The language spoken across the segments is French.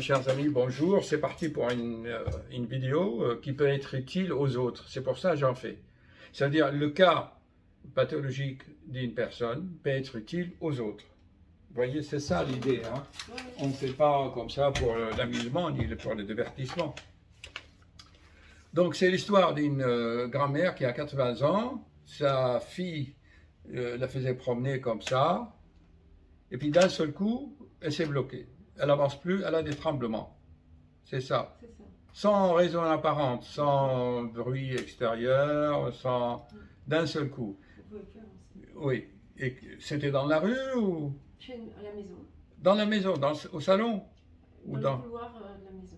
Chers amis, bonjour. C'est parti pour une vidéo qui peut être utile aux autres. C'est pour ça que j'en fais. C'est-à-dire, le cas pathologique d'une personne peut être utile aux autres. Vous voyez, c'est ça l'idée. Hein? On ne fait pas comme ça pour l'amusement ni pour le divertissement. Donc, c'est l'histoire d'une grand-mère qui a 80 ans. Sa fille la faisait promener comme ça. Et puis, d'un seul coup, elle s'est bloquée. Elle n'avance plus, elle a des tremblements. C'est ça. Sans raison apparente, sans bruit extérieur, sans... d'un seul coup. Oui. Et c'était dans la rue ou... À la maison. Dans la maison, au salon ou dans le couloir de la maison.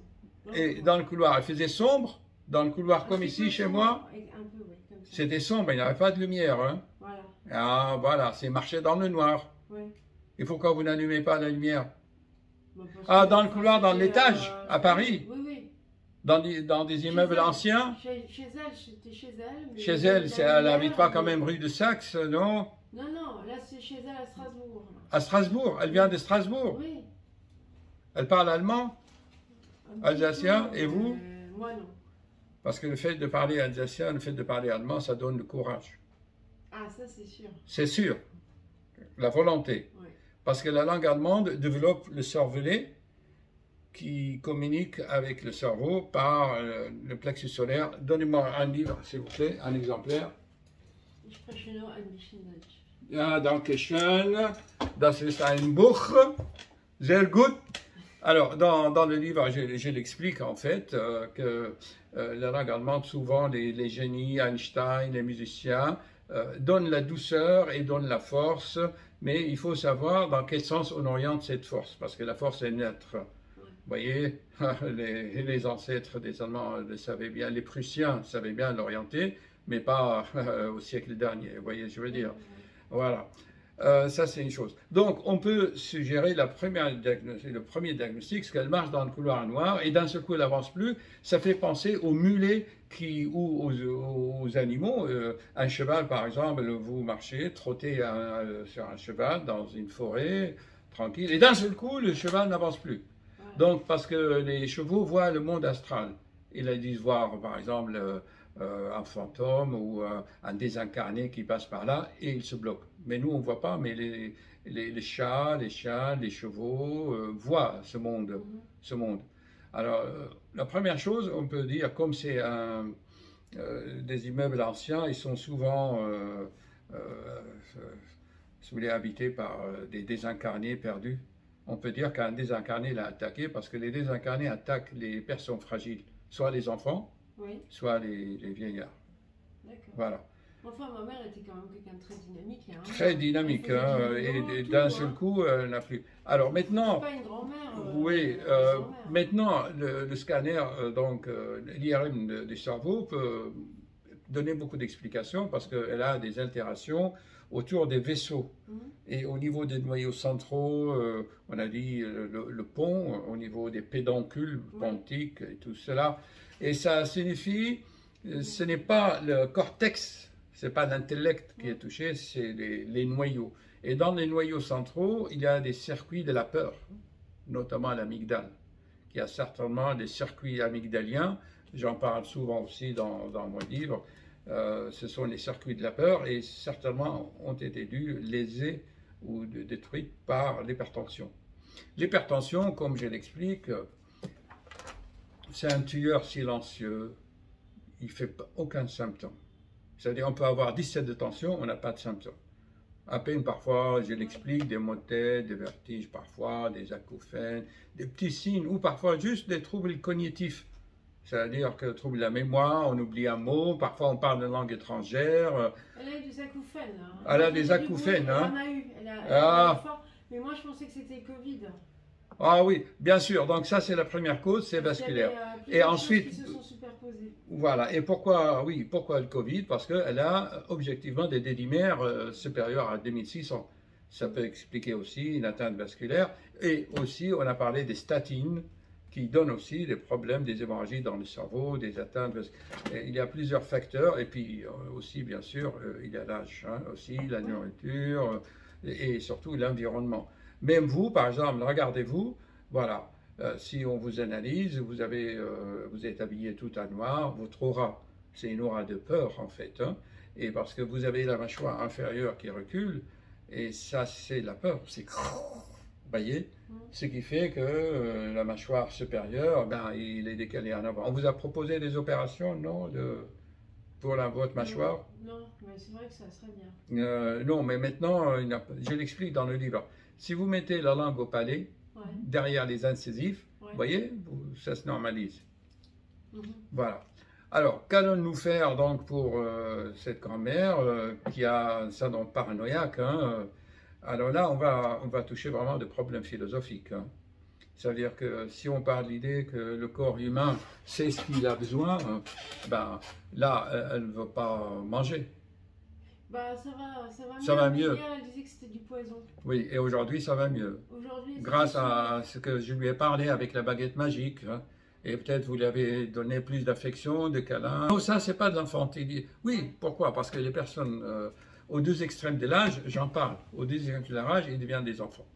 Et dans le couloir, elle faisait sombre. Dans le couloir comme ici, chez moi. Un peu, oui, comme ça. C'était sombre, il n'y avait pas de lumière. Hein. Voilà. Ah, voilà, c'est marcher dans le noir. Oui. Et pourquoi vous n'allumez pas la lumière? Ah, dans le couloir, dans l'étage, à Paris. Oui, oui. Dans des immeubles anciens. Chez elle, c'était chez elle. Mais chez elle, elle n'habite pas quand même rue de Saxe, non? Non, non, là c'est chez elle à Strasbourg. À Strasbourg, elle vient de Strasbourg. Oui. Elle parle allemand, alsacien, et vous? Moi non. Parce que le fait de parler alsacien, le fait de parler allemand, ça donne le courage. Ah, ça c'est sûr. C'est sûr. La volonté. Oui. Parce que la langue allemande développe le cervelet qui communique avec le cerveau par le plexus solaire. Donnez-moi un livre, s'il vous plaît, un exemplaire. Ich spreche nur ein bisschen Deutsch. Ja, danke schön. Das ist ein Buch. Sehr gut. Alors, dans le livre, je l'explique en fait que la langue allemande, souvent les génies, Einstein, les musiciens, donnent la douceur et donnent la force, mais il faut savoir dans quel sens on oriente cette force, parce que la force est neutre. Vous voyez, les ancêtres des Allemands le savaient bien, les Prussiens savaient bien l'orienter, mais pas au siècle dernier, vous voyez, je veux dire. Voilà, ça c'est une chose. Donc, on peut suggérer le premier diagnostic, c'est qu'elle marche dans le couloir noir, et d'un seul coup, elle n'avance plus. Ça fait penser aux mulets ou aux animaux. Un cheval, par exemple, vous marchez, trottez sur un cheval dans une forêt, tranquille, et d'un seul coup, le cheval n'avance plus. Donc, parce que les chevaux voient le monde astral. Ils disent voir, par exemple, un fantôme ou un désincarné qui passe par là et ils se bloquent. Mais nous, on ne voit pas, mais les chats, les chiens, les chevaux voient ce monde. Alors, la première chose, on peut dire, comme c'est des immeubles anciens, ils sont souvent, si vous voulez, habités par des désincarnés perdus. On peut dire qu'un désincarné l'a attaqué parce que les désincarnés attaquent les personnes fragiles, soit les enfants, oui, soit les vieillards. D'accord. Voilà. Enfin, ma mère était quand même quelqu'un de très dynamique. Hein. Très dynamique, hein, et d'un seul coup, elle n'a plus. Alors maintenant. C'est pas une grand-mère. Oui, maintenant, le scanner, donc l'IRM du cerveau, peut donner beaucoup d'explications parce qu'elle a des altérations autour des vaisseaux. Et au niveau des noyaux centraux, on a dit le pont, au niveau des pédoncules pontiques et tout cela. Et ça signifie, ce n'est pas le cortex, ce n'est pas l'intellect qui est touché, c'est les noyaux. Et dans les noyaux centraux, il y a des circuits de la peur, notamment l'amygdale, qui a certainement des circuits amygdaliens. J'en parle souvent aussi dans mon livre. Ce sont les circuits de la peur et certainement ont été dus, lésés ou détruits par l'hypertension. L'hypertension, comme je l'explique, c'est un tueur silencieux. Il ne fait aucun symptôme. C'est-à-dire on peut avoir 17 de tension, on n'a pas de symptômes. À peine parfois, je l'explique, des maux de tête, des vertiges parfois, des acouphènes, des petits signes ou parfois juste des troubles cognitifs. C'est-à-dire que trouble de la mémoire, on oublie un mot, parfois on parle une langue étrangère. Elle a eu des acouphènes. Hein. Elle a des acouphènes. Hein. Elle en a eu. Elle a fort, mais moi je pensais que c'était Covid. Ah oui, bien sûr. Donc ça c'est la première cause, c'est vasculaire. Et ensuite, qui se sont superposées. Voilà. Et pourquoi, oui, pourquoi le Covid? Parce qu'elle a objectivement des dédimères supérieurs à 2600. Ça peut expliquer aussi une atteinte vasculaire. Et aussi, on a parlé des statines, qui donnent aussi des problèmes, des hémorragies dans le cerveau, des atteintes. Il y a plusieurs facteurs, et puis aussi, bien sûr, il y a l'âge, hein, aussi, la nourriture, et surtout l'environnement. Même vous, par exemple, regardez-vous, voilà, Si on vous analyse, vous êtes habillé tout en noir, votre aura, c'est une aura de peur en fait, hein, et parce que vous avez la mâchoire inférieure qui recule, et ça c'est la peur, c'est vous voyez, ce qui fait que la mâchoire supérieure, ben, il est décalé en avant. On vous a proposé des opérations, non, pour votre mâchoire? Non, mais c'est vrai que ça serait bien. Non, mais maintenant, je l'explique dans le livre. Si vous mettez la langue au palais, derrière les incisifs, vous voyez, ça se normalise. Voilà. Alors, qu'allons-nous faire donc pour cette grand-mère qui a un syndrome paranoïaque, hein, alors là, on va toucher vraiment des problèmes philosophiques. Hein. Ça veut dire que si on parle de l'idée que le corps humain sait ce qu'il a besoin, ben, là, elle ne veut pas manger. Bah, ça va mieux. Ça va mieux. Hier, elle disait que c'était du poison. Oui, et aujourd'hui, ça va mieux. Grâce à ce que je lui ai parlé avec la baguette magique. Hein. Et peut-être vous lui avez donné plus d'affection, de câlins. Non, ça, c'est pas de l'enfantilisme. Oui, pourquoi? Parce que les personnes aux deux extrêmes de l'âge, j'en parle. Aux deux extrêmes de l'âge, ils deviennent des enfants.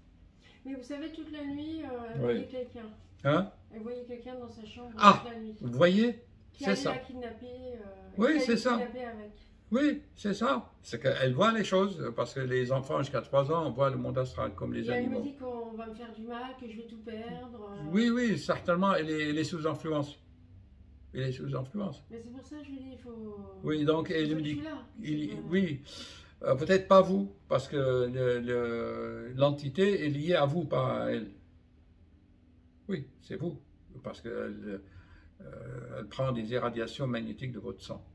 Mais vous savez, toute la nuit, elle voyait quelqu'un. Hein? Elle voyait quelqu'un dans sa chambre toute la nuit. Vous voyez? C'est ça. Qui allait la kidnapper. Oui, c'est ça. Avec. Oui, c'est ça. C'est qu'elle voit les choses, parce que les enfants jusqu'à 3 ans, on voit le monde astral comme les animaux. Elle me dit qu'on va me faire du mal, que je vais tout perdre. Oui, oui, certainement, elle est sous influence. Elle est sous influence. Mais c'est pour ça que je lui dis, il faut... Oui, donc elle me dit... Oui, peut-être pas vous, parce que l'entité est liée à vous, pas à elle. Oui, c'est vous, parce qu'elle elle prend des irradiations magnétiques de votre sang.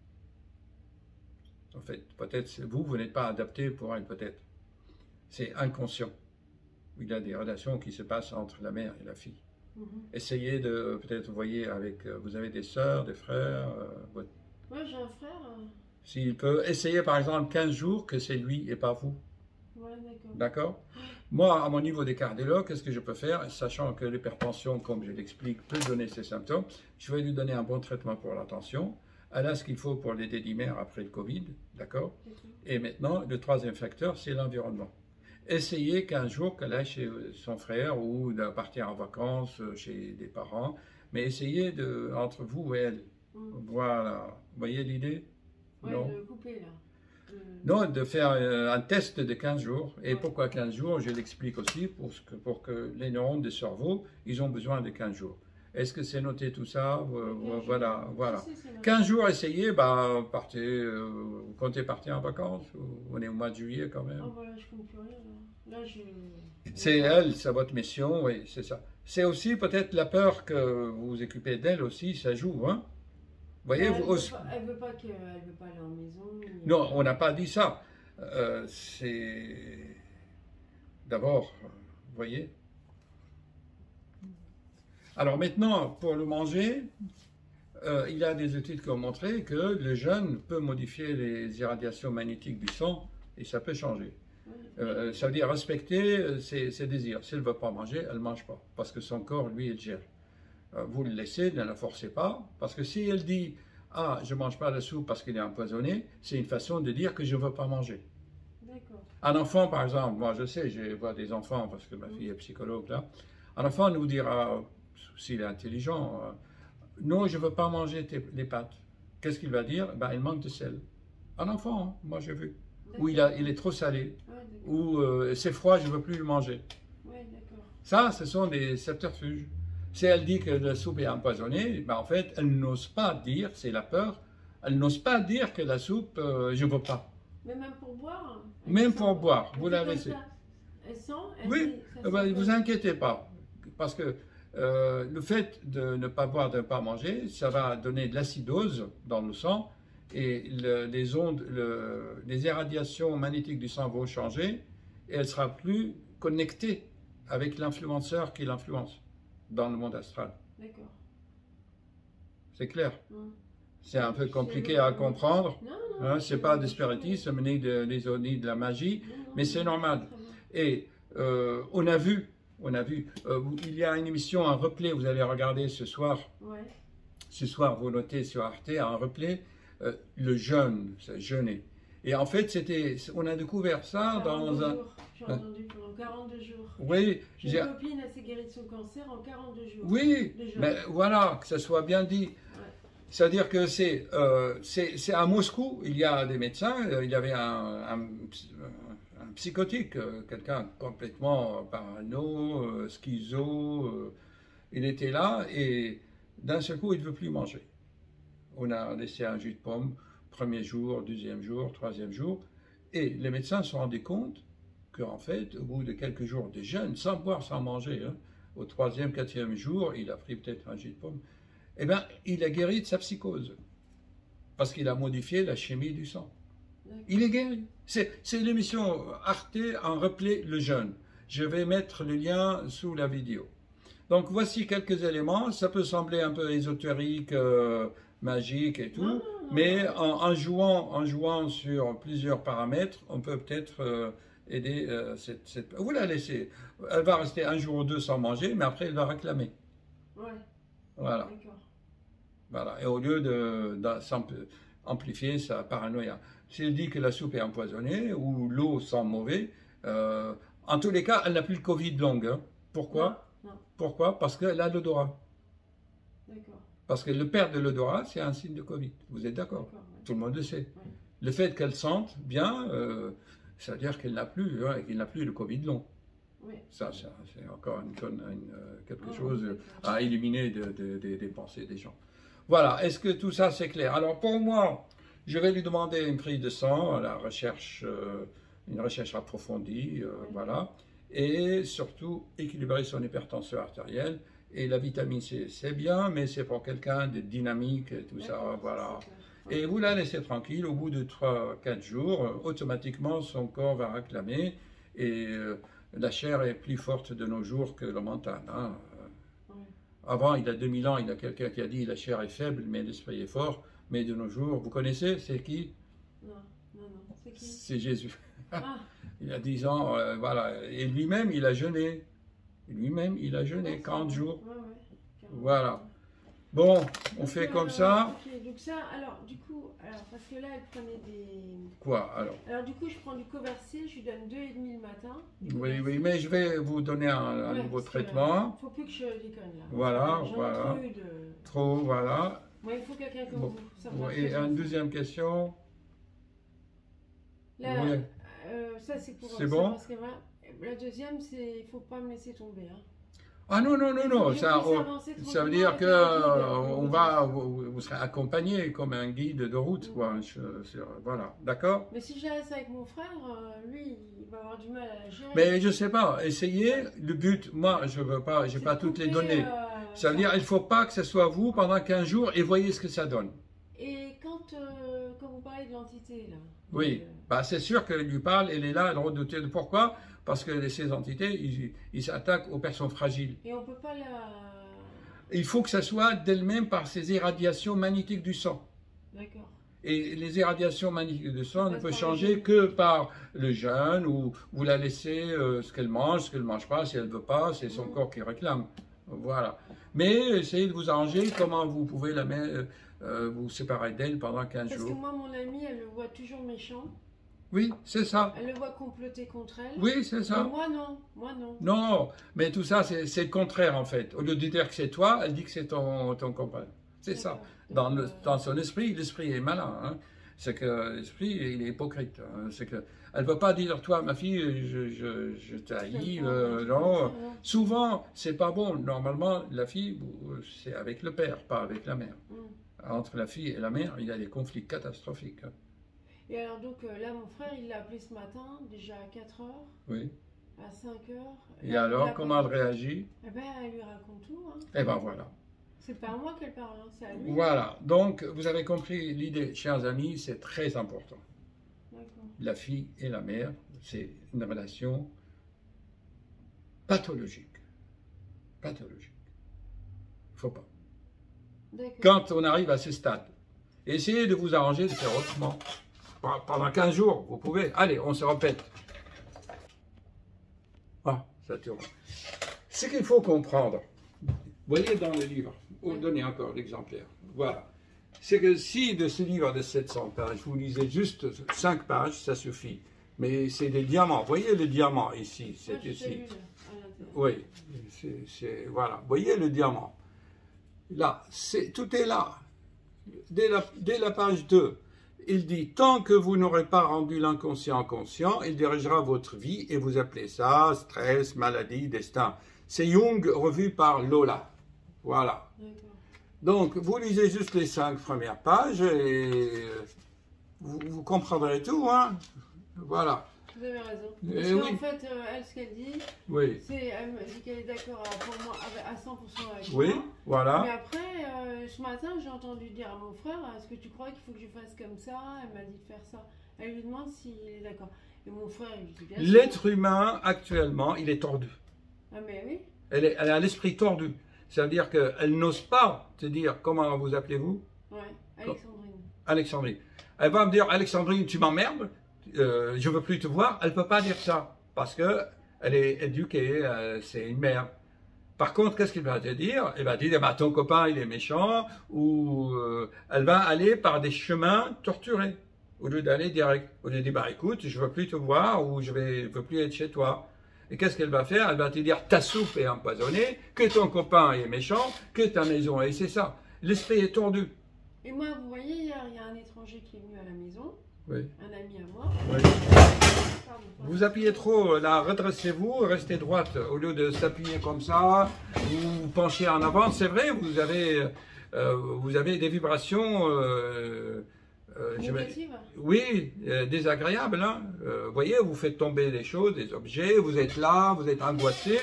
En fait, peut-être vous n'êtes pas adapté pour elle, peut-être. C'est inconscient. Il y a des relations qui se passent entre la mère et la fille. Essayez de, peut-être, vous voyez, vous avez des sœurs, des frères. Oui, j'ai un frère. S'il peut, essayez par exemple 15 jours que c'est lui et pas vous. Ouais, d'accord. D'accord? Moi, à mon niveau des cardiologues, qu'est-ce que je peux faire? Sachant que l'hypertension, comme je l'explique, peut donner ces symptômes, je vais lui donner un bon traitement pour la tension. Elle a ce qu'il faut pour l'aider d'humeur après le Covid, d'accord? Et maintenant, le troisième facteur, c'est l'environnement. Essayez qu'un jour qu'elle aille chez son frère ou de partir en vacances chez des parents, mais essayez entre vous et elle. Voilà. Vous voyez l'idée? Oui, de couper là. Non, de faire un test de 15 jours. Et pourquoi 15 jours? Je l'explique aussi pour que les neurones du cerveau, ils ont besoin de 15 jours. Est-ce que c'est noté tout ça? Voilà. 15 jours, essayez, bah, partez, vous comptez partir en vacances? On est au mois de juillet quand même. Ah voilà, je ne compte plus rien là. C'est elle, c'est votre mission, oui, c'est ça. C'est aussi peut-être la peur que vous vous occupez d'elle aussi, ça joue, hein? Vous voyez, elle ne veut pas aller en maison. Non, on n'a pas dit ça. C'est... D'abord, vous voyez? Alors maintenant, pour le manger, il y a des études qui ont montré que le jeûne peut modifier les irradiations magnétiques du sang et ça peut changer. Ça veut dire respecter ses désirs. Si elle ne veut pas manger, elle ne mange pas, parce que son corps, lui, il gère. Vous le laissez, ne la forcez pas, parce que si elle dit « Ah, je ne mange pas la soupe parce qu'il est empoisonné », c'est une façon de dire que je ne veux pas manger. Un enfant, par exemple, moi je sais, je vois des enfants, parce que ma fille est psychologue là, un enfant nous dira, s'il est intelligent, non, je ne veux pas manger les pâtes. Qu'est-ce qu'il va dire? Ben, il manque de sel. Un enfant, hein, moi j'ai vu. Ou il est trop salé, ou c'est froid, je ne veux plus le manger. Ça, ce sont des subterfuges. Si elle dit que la soupe est empoisonnée, ben en fait, elle n'ose pas dire, c'est la peur, elle n'ose pas dire que la soupe, je ne veux pas. Mais même pour boire? Même pour boire, vous la laissez. Elle sent? Oui, ne vous inquiétez pas, parce que le fait de ne pas boire, de ne pas manger, ça va donner de l'acidose dans le sang, et les irradiations magnétiques du sang vont changer, et elle sera plus connectée avec l'influenceur qui l'influence dans le monde astral. D'accord. C'est clair? C'est un peu compliqué à comprendre. Hein, c'est pas de spiritisme ni de la magie, mais c'est normal. Et on a vu, il y a une émission, un replay, vous allez regarder ce soir. Ce soir, vous notez sur Arte, un replay, le jeûne, c'est jeûner. Et en fait, on a découvert ça dans un... jours, j'ai entendu, pendant 42 jours. Oui, j'ai une copine, elle s'est guérie de son cancer en 42 jours. Oui, mais voilà, que ça soit bien dit. Ouais. C'est-à-dire que c'est à Moscou, il y a des médecins, il y avait un psychotique, quelqu'un complètement parano, schizo, il était là et d'un seul coup, il ne veut plus manger. On a laissé un jus de pomme, premier jour, deuxième jour, troisième jour, et les médecins se sont rendus compte qu'en fait, au bout de quelques jours de jeûne, sans boire, sans manger, hein, au troisième, quatrième jour, il a pris peut-être un jus de pomme, eh bien, il a guéri de sa psychose, parce qu'il a modifié la chimie du sang. Il est guéri. C'est l'émission Arte en replay le jeûne. Je vais mettre le lien sous la vidéo. Donc, voici quelques éléments. Ça peut sembler un peu ésotérique, magique et tout, mais en jouant sur plusieurs paramètres, on peut peut-être aider Vous la laissez. Elle va rester un jour ou deux sans manger, mais après, elle va réclamer. Ouais. Voilà. Voilà. Et au lieu d'amplifier sa paranoïa. Si elle dit que la soupe est empoisonnée ou l'eau sent mauvais, en tous les cas, elle n'a plus le Covid long. Hein. Pourquoi? Non. Pourquoi? Parce qu'elle a l'odorat. D'accord. Parce que le perte de l'odorat, c'est un signe de Covid. Vous êtes d'accord? Ouais. Tout le monde le sait. Ouais. Le fait qu'elle sente bien, ça veut dire qu'elle n'a plus, hein, qu'il n'a plus le Covid long. Oui. Ça c'est encore quelque chose à éliminer des pensées des gens. Voilà, est-ce que tout ça c'est clair? Alors pour moi, je vais lui demander une prise de sang, une recherche approfondie, voilà, et surtout équilibrer son hypertension artérielle. Et la vitamine C, c'est bien, mais c'est pour quelqu'un de dynamique et tout ça, voilà. Et vous la laissez tranquille, au bout de 3-4 jours, automatiquement son corps va réclamer, et la chair est plus forte de nos jours que le mental. Hein. Avant, il y a 2000 ans, il y a quelqu'un qui a dit la chair est faible, mais l'esprit est fort. Mais de nos jours, vous connaissez, c'est qui? Non, c'est qui? C'est Jésus. Ah. Il y a 10 ans, voilà. Et lui-même, il a jeûné. Lui-même, il a jeûné 40 jours. Voilà. Bon, on fait comme ça. Okay. Donc ça, alors, du coup, parce que là, elle prenait des... Quoi, alors? Alors, du coup, je prends du Covercil, je lui donne 2,5 le matin. Oui, mais je vais vous donner un nouveau traitement. Il ne faut plus que je déconne, là. Voilà. Trop, voilà. Moi, il faut quelqu'un comme vous. Ça et une deuxième question. Là, oui. Ça, c'est pour... C'est bon? Parce que la deuxième, c'est... Il ne faut pas me laisser tomber, hein. Ah non, ça veut dire que vous serez accompagné comme un guide de route, quoi. Voilà, d'accord? Mais si je laisse avec mon frère, lui, il va avoir du mal à la gérer. Mais je sais pas, essayez. Le but, moi, je veux pas, j'ai pas toutes les données. Ça veut dire, il faut pas que ce soit vous pendant 15 jours et voyez ce que ça donne. Et quand vous parlez de l'entité, là... Oui, bah, c'est sûr qu'elle lui parle, elle est là, elle redoutait. Pourquoi? Parce que ces entités, ils s'attaquent aux personnes fragiles. Et on ne peut pas la... Il faut que ça soit d'elle-même par ces irradiations magnétiques du sang. D'accord. Et les irradiations magnétiques du sang ne peuvent changer que par le jeûne, ou vous la laissez ce qu'elle mange pas, si elle ne veut pas, c'est son corps qui réclame. Voilà. Mais essayez de vous arranger comment vous pouvez vous séparer d'elle pendant 15 jours. Parce que moi, mon amie, elle le voit toujours méchant. Oui, c'est ça. Elle le voit comploter contre elle. Oui, c'est ça. Mais moi, non. Non, mais tout ça, c'est le contraire, en fait. Au lieu de dire que c'est toi, elle dit que c'est ton compagnon. C'est ça. Dans son esprit, l'esprit est malin. Hein. C'est que l'esprit, il est hypocrite. Hein. C'est que elle ne veut pas dire, toi, ma fille, je t'haïs. Non. Souvent, c'est pas bon. Normalement, la fille, c'est avec le père, pas avec la mère. Entre la fille et la mère, il y a des conflits catastrophiques. Et alors donc là, mon frère, il l'a appelé ce matin, déjà à 4 heures. Oui. À 5 heures. Et alors, comment elle réagit? Eh bien, elle lui raconte tout. Hein. Eh bien, voilà. C'est pas à moi qu'elle parle, hein, c'est à lui. Voilà. Donc, vous avez compris l'idée, chers amis, c'est très important. D'accord. La fille et la mère, c'est une relation pathologique. Pathologique. Il ne faut pas. Quand on arrive à ce stade, essayez de vous arranger, de faire autrement. Pendant 15 jours, vous pouvez. Allez, on se répète. Ah, ça tourne. Ce qu'il faut comprendre, voyez dans le livre, on donne encore l'exemplaire. Voilà. c'est que si de ce livre de 700 pages, vous lisez juste 5 pages, ça suffit. Mais c'est des diamants. Vous voyez le diamant ici, c'est ici. Oui, voilà. Vous voyez le diamant. Là, tout est là. Dès la page 2, il dit, tant que vous n'aurez pas rendu l'inconscient conscient, il dirigera votre vie et vous appelez ça stress, maladie, destin. C'est Jung revu par Lola. Voilà. Donc, vous lisez juste les 5 premières pages et vous comprendrez tout, hein. Voilà. Vous avez raison. Parce qu'en fait, elle, ce qu'elle dit, elle me dit qu'elle est d'accord pour moi à 100% avec moi. Oui, voilà. Mais après, ce matin, j'ai entendu dire à mon frère, est-ce que tu crois qu'il faut que je fasse comme ça? Elle m'a dit de faire ça. Elle lui demande s'il est d'accord. Et mon frère, il dit bien sûr. L'être humain, actuellement, il est tordu. Ah mais oui. Elle a l'esprit tordu. C'est-à-dire qu'elle n'ose pas te dire, comment vous appelez-vous? Oui, Alexandrine. Alexandrine. Elle va me dire, Alexandrine, tu m'emmerdes, je ne veux plus te voir. Elle ne peut pas dire ça, parce qu'elle est éduquée, c'est une mère. Par contre, qu'est-ce qu'elle va te dire? Elle va dire, bah, ton copain, il est méchant, ou elle va aller par des chemins torturés, au lieu d'aller direct. Au lieu de dire, bah, écoute, je ne veux plus te voir, ou je ne veux plus être chez toi. Et qu'est-ce qu'elle va faire? Elle va te dire, ta soupe est empoisonnée, que ton copain est méchant, que ta maison est... C'est ça. L'esprit est tordu. Et moi, vous voyez, hier, il y a un étranger qui est venu à la maison. Oui. Un ami à moi. Oui. Vous appuyez trop, là, redressez-vous, restez droite. Au lieu de s'appuyer comme ça, vous penchez en avant. C'est vrai, vous avez des vibrations... oui, désagréable. Hein. Vous voyez, vous faites tomber des choses, des objets, vous êtes là, vous êtes angoissé,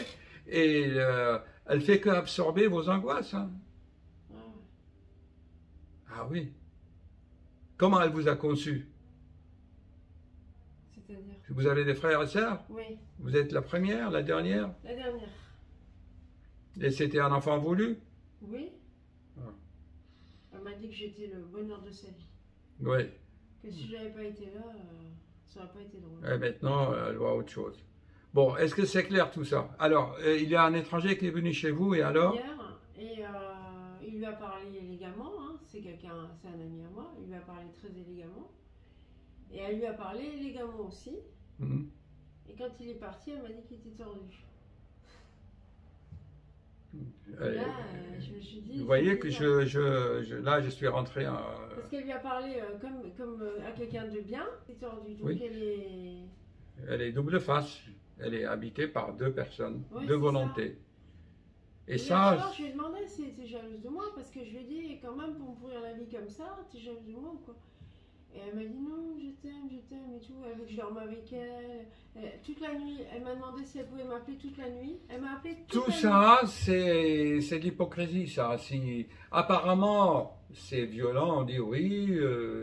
et elle fait que absorber vos angoisses. Hein. Ah oui. Comment elle vous a conçu? C'est-à-dire? Vous avez des frères et sœurs? Oui. Vous êtes la première, la dernière? La dernière. Et c'était un enfant voulu? Oui. Ah. Elle m'a dit que j'étais le bonheur de sa vie. Oui. Que si je n'avais pas été là, ça n'aurait pas été drôle. Et maintenant, elle voit autre chose. Bon, est-ce que c'est clair tout ça? Alors, il y a un étranger qui est venu chez vous, et alors? Hier, et il lui a parlé élégamment, hein, c'est un ami à moi, il lui a parlé très élégamment. Et elle lui a parlé élégamment aussi. Mmh. Et quand il est parti, elle m'a dit qu'il était tordu. Là, je me suis dit... Vous voyez que là, je suis rentré en... Parce qu'elle lui a parlé comme à quelqu'un de bien, c'est tordu. Donc oui. Elle est double face. Elle est habitée par deux personnes, oui, deux volontés. Et ça... Soir, je lui ai demandé si elle était jalouse de moi, parce que je lui ai dit, quand même, pour me pourrir la vie comme ça, t'es jalouse de moi ou quoi? Et elle m'a dit non, je t'aime et tout. Elle veut que je dorme avec elle. Toute la nuit, elle m'a demandé si elle pouvait m'appeler toute la nuit. Elle m'a appelé toute la nuit. Tout ça, c'est de l'hypocrisie, ça. Si, apparemment, c'est violent, on dit oui,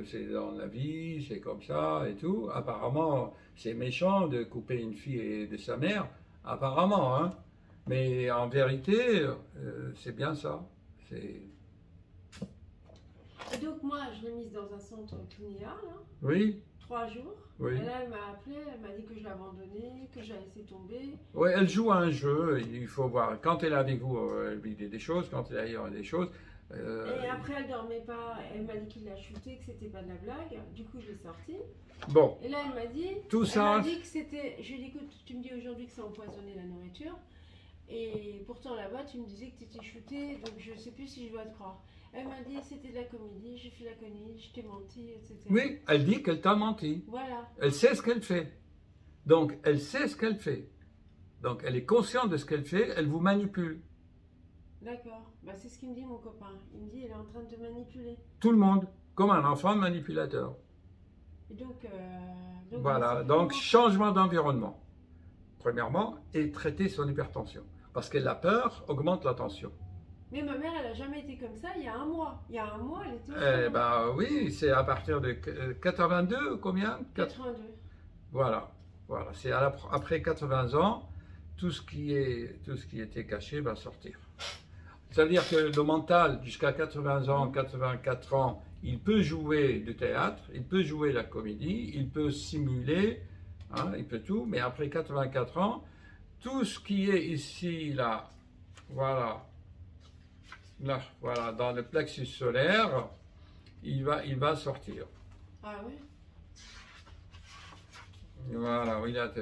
c'est dans la vie, c'est comme ça et tout. Apparemment, c'est méchant de couper une fille de sa mère. Apparemment, hein. Mais en vérité, c'est bien ça. C'est... Et donc moi, je l'ai mise dans un centre clinéal, hein, oui. 3 jours. Oui. Et là, elle m'a appelé, elle m'a dit que je l'abandonnais, que j'allais laissé tomber. Oui, elle joue à un jeu, il faut voir. Quand elle est avec vous, elle vit des choses, quand elle est ailleurs, elle a des choses. Et après, elle dormait pas, elle m'a dit qu'il l'a shooté, que c'était pas de la blague. Du coup, je l'ai sorti. Bon. Et là, elle m'a dit, tout ça... m'a dit que c'était... Je lui ai dit, écoute, tu me dis aujourd'hui que ça empoisonnait la nourriture. Et pourtant, là-bas, tu me disais que tu étais shooté, donc je sais plus si je dois te croire. Elle m'a dit c'était de la comédie, j'ai fait la comédie, je t'ai menti, etc. Oui, elle dit qu'elle t'a menti. Voilà. Elle sait ce qu'elle fait. Donc, elle sait ce qu'elle fait. Donc, elle est consciente de ce qu'elle fait, elle vous manipule. D'accord. Bah, c'est ce qu'il me dit mon copain. Il me dit elle est en train de te manipuler. Tout le monde, comme un enfant manipulateur. Et donc voilà, donc changement d'environnement. Premièrement, et traiter son hypertension. Parce que la peur augmente la tension. Mais ma mère, elle n'a jamais été comme ça il y a un mois. Il y a un mois, elle était... Eh ben oui, c'est à partir de 82, combien? 82. Voilà, voilà. C'est après 80 ans, tout ce qui était caché va sortir. Ça veut dire que le mental, jusqu'à 80 ans, 84 ans, il peut jouer du théâtre, il peut jouer la comédie, il peut simuler, hein, il peut tout, mais après 84 ans, tout ce qui est ici, là, voilà, dans le plexus solaire, il va sortir. Ah oui? Voilà, oui, là,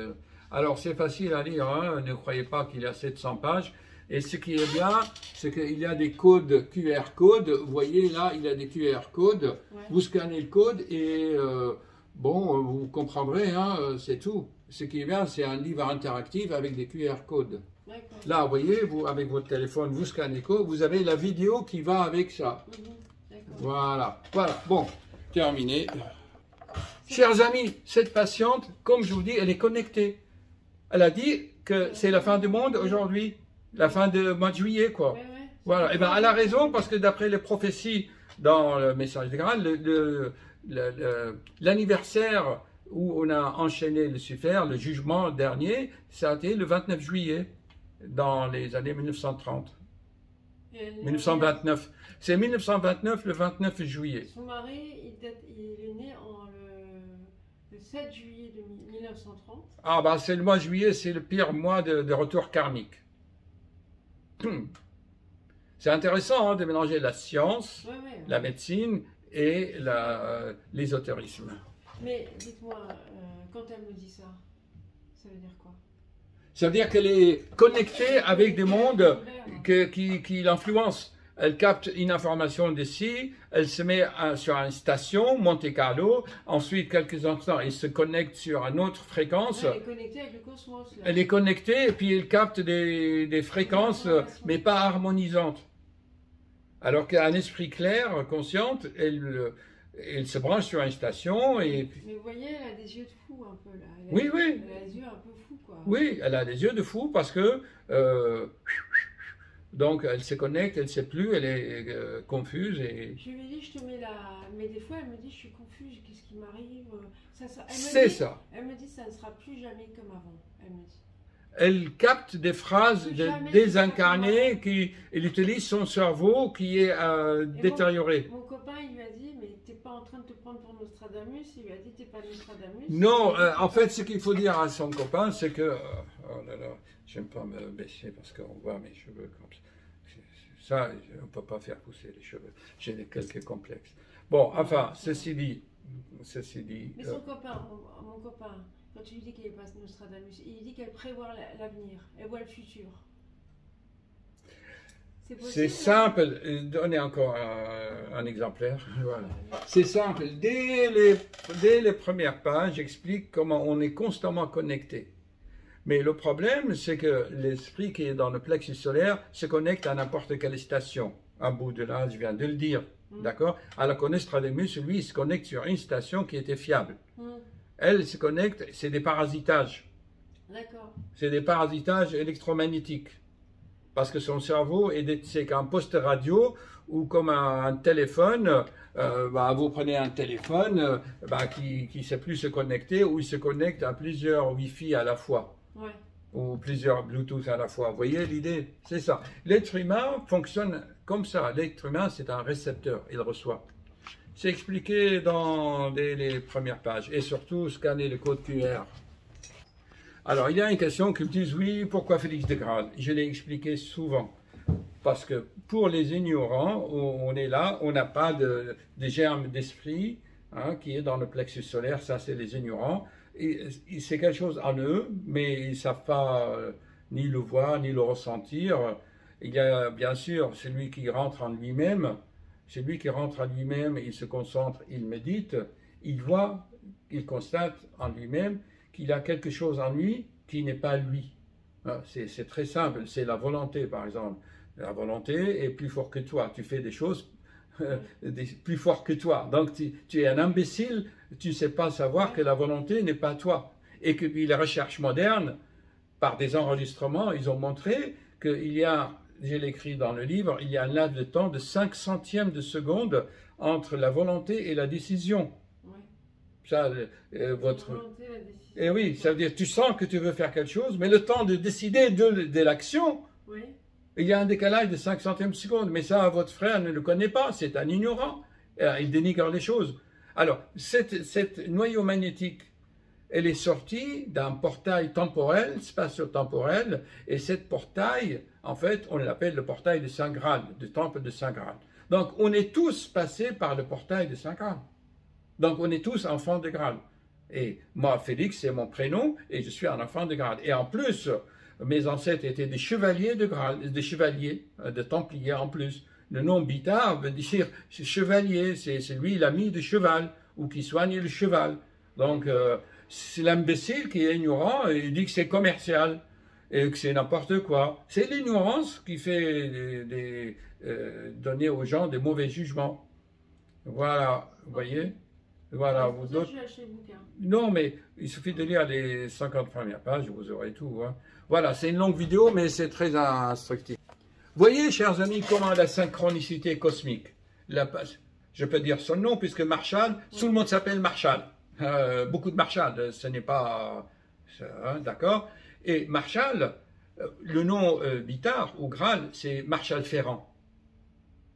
alors c'est facile à lire, hein, ne croyez pas qu'il y a 700 pages. Et ce qui est bien, c'est qu'il y a des codes QR codes. Vous voyez là, il y a des QR codes. Ouais. Vous scannez le code et bon, vous comprendrez, hein, c'est tout. Ce qui est bien, c'est un livre interactif avec des QR codes. Là, vous voyez, vous, avec votre téléphone, vous scannez le code, vous avez la vidéo qui va avec ça. Voilà, voilà, bon, terminé. Chers amis, cette patiente, comme je vous dis, elle est connectée. Elle a dit que c'est la fin du monde aujourd'hui, la fin du mois de juillet, quoi. Voilà, et bien elle a raison, parce que d'après les prophéties dans le message de Graal, l'anniversaire où on a enchaîné Lucifer, le jugement dernier, ça a été le 29 juillet, dans les années 1930. 1929. C'est 1929, le 29 juillet. Son mari, il est né le 7 juillet de 1930. Ah bah c'est le mois de juillet, c'est le pire mois de retour karmique. C'est intéressant, hein, de mélanger la science, la médecine et l'ésotérisme. Mais dites-moi, quand elle me dit ça, ça veut dire quoi? Ça veut dire qu'elle est connectée avec des mondes qui l'influencent. Elle capte une information d'ici, elle se met sur une station, Monte Carlo, ensuite quelques instants, elle se connecte sur une autre fréquence. Elle est connectée avec le cosmos. Là. Elle est connectée et puis elle capte des fréquences, mais pas harmonisantes. Alors qu'un esprit clair, consciente, elle se branche sur une station et... Mais vous voyez, elle a des yeux de fou un peu là. Oui. Elle a des yeux un peu fous, quoi. Oui, elle a des yeux de fou parce que... donc elle se connecte, elle ne sait plus, elle est confuse et... Je lui ai dit, je te mets là... Mais des fois, elle me dit, je suis confuse, qu'est-ce qui m'arrive? C'est ça. Elle me dit, ça ne sera plus jamais comme avant, elle me dit. Elle capte des phrases de désincarnés qui il utilise son cerveau qui est détérioré. Mon copain, il lui a dit, mais t'es pas en train de te prendre pour Nostradamus? Il lui a dit, t'es pas Nostradamus? Non, en fait, ce qu'il faut dire à son copain, c'est que... oh là là, j'aime pas me baisser parce qu'on voit mes cheveux comme ça. Ça, on ne peut pas faire pousser les cheveux. J'ai quelques complexes. Bon, enfin, ceci dit... Mais son copain, mon copain... Quand tu lui dis qu'elle n'est pas Nostradamus, il dit qu'elle prévoit l'avenir, elle voit le futur. C'est simple, donnez encore un exemplaire. Voilà. C'est simple, dès les premières pages, j'explique comment on est constamment connecté. Mais le problème, c'est que l'esprit qui est dans le plexus solaire se connecte à n'importe quelle station. À bout de là, je viens de le dire, d'accord? Alors que Nostradamus, lui, il se connecte sur une station qui était fiable. Elle se connecte, c'est des parasitages. D'accord. C'est des parasitages électromagnétiques. Parce que son cerveau, c'est qu'un poste radio ou comme un téléphone, vous prenez un téléphone qui ne sait plus se connecter ou il se connecte à plusieurs Wi-Fi à la fois. Ouais. Ou plusieurs Bluetooth à la fois. Vous voyez l'idée? C'est ça. L'être humain fonctionne comme ça. L'être humain, c'est un récepteur, il reçoit. C'est expliqué dans les premières pages. Et surtout, scanner le code QR. Alors, il y a une question qui me dit, oui, pourquoi Félix de Graal? Je l'ai expliqué souvent. Parce que pour les ignorants, on est là, on n'a pas de germe d'esprit qui est dans le plexus solaire, ça c'est les ignorants. C'est quelque chose en eux, mais ils ne savent pas ni le voir, ni le ressentir. Il y a bien sûr celui qui rentre en lui-même. Celui qui rentre en lui-même, il se concentre, il médite, il voit, il constate en lui-même qu'il a quelque chose en lui qui n'est pas lui. C'est très simple, c'est la volonté par exemple. La volonté est plus forte que toi, tu fais des choses plus fortes que toi. Donc tu es un imbécile, tu ne sais pas savoir que la volonté n'est pas toi. Et que puis les recherches modernes, par des enregistrements, ils ont montré qu'il y a... Je l'écris dans le livre, il y a un laps de temps de 5 centièmes de seconde entre la volonté et la décision. Ouais. Ça, votre... La volonté, la décision. Et oui, ça veut dire tu sens que tu veux faire quelque chose, mais le temps de décider de l'action, oui. Il y a un décalage de 5 centièmes de seconde. Mais ça, votre frère ne le connaît pas, c'est un ignorant. Il dénigre les choses. Alors, cette noyau magnétique, elle est sortie d'un portail temporel, spatio-temporel, et cette portail, en fait, on l'appelle le portail de Saint Graal, du temple de Saint Graal. Donc, on est tous passés par le portail de Saint-Graal. Donc, on est tous enfants de Graal. Et moi, Félix, c'est mon prénom, et je suis un enfant de Graal. Et en plus, mes ancêtres étaient des chevaliers de Graal, des chevaliers, de Templiers en plus. Le nom Bitard veut dire chevalier, c'est lui l'ami du cheval, ou qui soigne le cheval. Donc, c'est l'imbécile qui est ignorant et il dit que c'est commercial et que c'est n'importe quoi. C'est l'ignorance qui fait donner aux gens des mauvais jugements. Voilà, vous voyez? Voilà, vous autres. Non, mais il suffit de lire les 50 premières pages, vous aurez tout. Hein. Voilà, c'est une longue vidéo, mais c'est très instructif. Voyez, chers amis, comment la synchronicité cosmique. Je peux dire son nom, puisque Marshall, tout le monde s'appelle Marshall. Beaucoup de Marshall, ce n'est pas... Hein, d'accord? Et Marshall, le nom Bitard ou Graal, c'est Marshall Ferrand.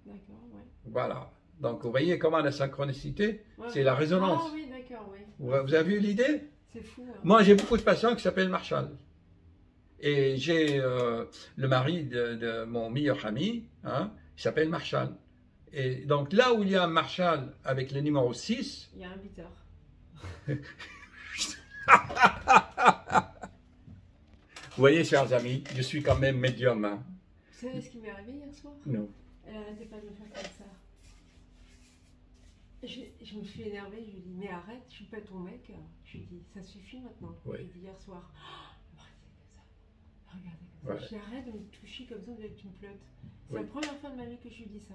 D'accord, ouais. Voilà. Donc, vous voyez comment la synchronicité, c'est la résonance. Ah oui, d'accord, oui. Vous avez vu l'idée? C'est fou. Hein. Moi, j'ai beaucoup de patients qui s'appellent Marshall. Et j'ai le mari de mon meilleur ami, hein, il s'appelle Marshall. Et donc, là où il y a un Marshall avec le numéro 6... Il y a un Bitard. Vous voyez, chers amis, je suis quand même médium. Hein. Vous savez ce qui m'est arrivé hier soir? Non. Elle n'arrêtait pas de me faire comme ça. Je me suis énervée, je lui ai dit, mais arrête, je suis pas ton mec. Je lui ai dit, ça suffit maintenant. Oui. Je lui ai dit hier soir, oh, arrêtez comme ça. Regardez comme Ouais. ça. Je lui ai dit, arrête de me toucher comme ça, avec une pelote. C'est Oui. la première fois de ma vie que je lui dis ça.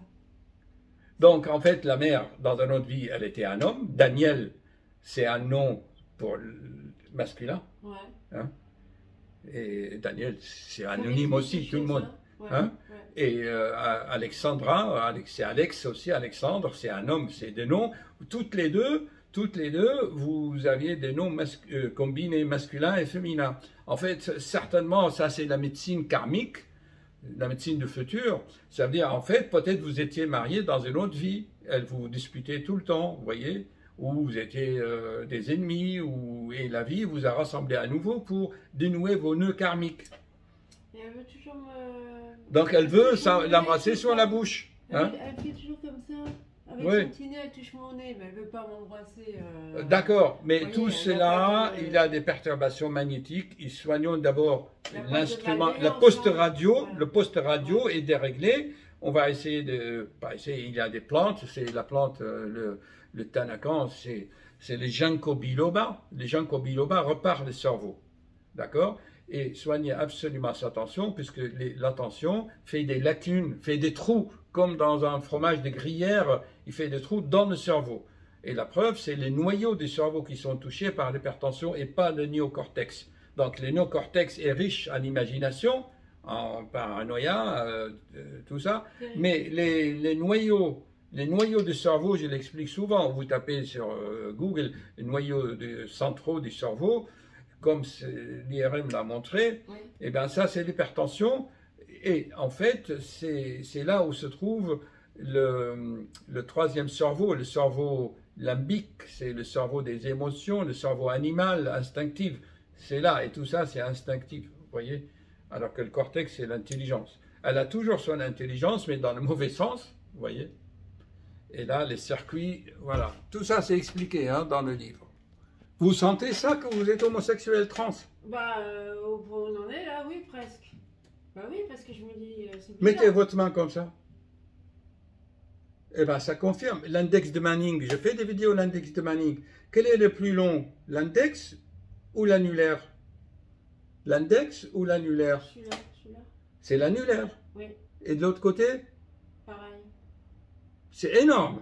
Donc, en fait, la mère, dans une autre vie, elle était un homme. Daniel, c'est un nom pour le masculin. Ouais. Hein? Et Daniel, c'est anonyme aussi, tout le monde. Ouais, Hein? ouais. Et Alexandra, c'est Alex aussi, Alexandre, c'est un homme, c'est des noms. Toutes les deux, vous aviez des noms combinés masculins et féminins. En fait, certainement, ça c'est la médecine karmique, la médecine du futur. Ça veut dire, en fait, peut-être vous étiez mariés dans une autre vie. Elle vous disputait tout le temps, vous voyez, ou vous étiez des ennemis, et la vie vous a rassemblés à nouveau pour dénouer vos nœuds karmiques. Et elle veut toujours me... Donc elle veut l'embrasser sur la bouche. Hein? Elle fait toujours comme ça. Avec Oui. son petit nez, elle touche mon nez, mais elle ne veut pas m'embrasser. D'accord, mais voyez, tout cela, il a des perturbations magnétiques. Ils soignons d'abord l'instrument, la poste radio. Voilà. Le poste radio est déréglé. On va essayer de... Pas essayer, il y a des plantes. C'est la plante, le Tanakan, c'est les ginkgo biloba. Les ginkgo biloba reparent le cerveau. D'accord? Et soignez absolument sa tension, puisque la tension fait des lacunes, fait des trous, comme dans un fromage de gruyère, il fait des trous dans le cerveau. Et la preuve, c'est les noyaux du cerveau qui sont touchés par l'hypertension et pas le néocortex. Donc le néocortex est riche en imagination, en paranoïa, tout ça, mais les noyaux du cerveau, je l'explique souvent, vous tapez sur Google, les noyaux centraux du cerveau, comme l'IRM l'a montré, Oui. et bien ça c'est l'hypertension, et en fait c'est là où se trouve le troisième cerveau, le cerveau limbique, c'est le cerveau des émotions, le cerveau animal, instinctif, c'est là, et tout ça c'est instinctif, vous voyez, alors que le cortex c'est l'intelligence. Elle a toujours son intelligence, mais dans le mauvais sens, vous voyez, et là les circuits, voilà, tout ça c'est expliqué hein, dans le livre. Vous sentez ça que vous êtes homosexuel trans? Bah, on en est là, oui, presque. Bah oui, parce que je me dis, c'est bizarre. Mettez votre main comme ça. Eh bien, ça confirme. L'index de Manning, je fais des vidéos l'index de Manning. Quel est le plus long, l'index ou l'annulaire? L'index ou l'annulaire? Celui-là. C'est l'annulaire. Oui, Et de l'autre côté, pareil. c'est énorme.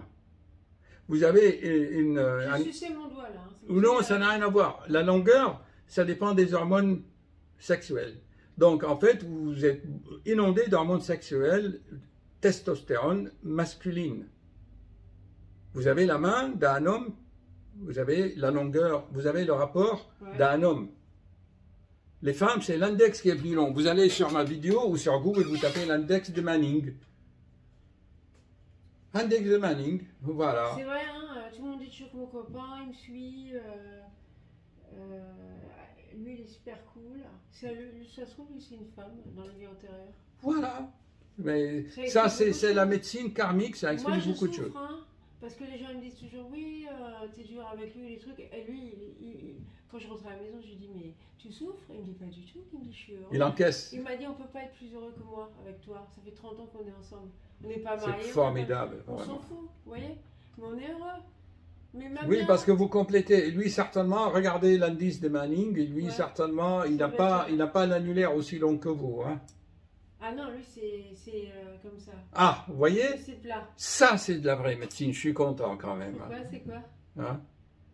Vous avez une... J'ai sucé mon doigt là. Hein, non, ça n'a rien à voir. La longueur, ça dépend des hormones sexuelles. Donc, en fait, vous êtes inondé d'hormones sexuelles, testostérone masculine. Vous avez la main d'un homme, vous avez la longueur, vous avez le rapport d'un homme. Les femmes, c'est l'index qui est plus long. Vous allez sur ma vidéo ou sur Google, vous tapez l'index de Manning. Index de Manning, voilà. C'est vrai, hein, tout le monde dit toujours que mon copain, il me suit. Lui, il est super cool. Ça se trouve, lui, c'est une femme dans la vie antérieure. Voilà. Mais Ça ça, explique beaucoup de c'est la choses. médecine karmique, ça Moi, explique je beaucoup de choses. souffre, hein, parce que les gens ils me disent toujours oui, t'es dur avec lui, les trucs. Et lui, quand je rentre à la maison, je lui dis mais tu souffres? Il me dit pas du tout. Il me dit je suis heureux. Il encaisse. Il m'a dit on peut pas être plus heureux que moi avec toi. Ça fait 30 ans qu'on est ensemble. On n'est pas C'est mariés, formidable, on s'en vraiment. fout, vous voyez? Mais on est heureux. Mais il m'aime Oui, bien. parce que vous complétez. Lui, certainement, regardez l'indice de Manning, et lui, Ouais. certainement, il Ça n'a doit pas, être- il n'a pas l'annulaire aussi long que vous. Hein. Ah non, lui c'est comme ça. Ah, vous voyez? Lui, c'est plat. Ça, c'est de la vraie médecine. Je suis content quand même. C'est quoi? Hein.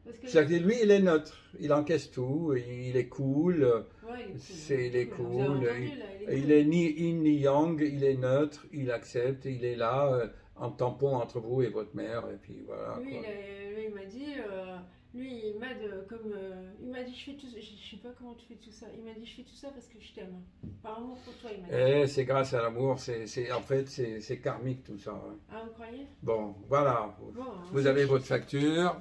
Parce que C'est-à-dire que lui, il est neutre. Il encaisse tout. Il est cool. ouais, il est cool. Il est Vous avez cool. entendu, là, il est Il cool. est ni yin ni yang. Il est neutre. Il accepte. Il est là, en tampon entre vous et votre mère. Et puis voilà. Lui, Quoi. lui, il m'a dit, lui, il m'aide comme. Il m'a dit, je fais tout ça. Je sais pas comment tu fais tout ça. Il m'a dit, je fais tout ça parce que je t'aime. Par amour pour toi, il m'a dit. Et c'est grâce à l'amour. En fait, c'est karmique tout ça. Hein. Ah, vous croyez? Bon, voilà. Bon, Vous avez votre facture.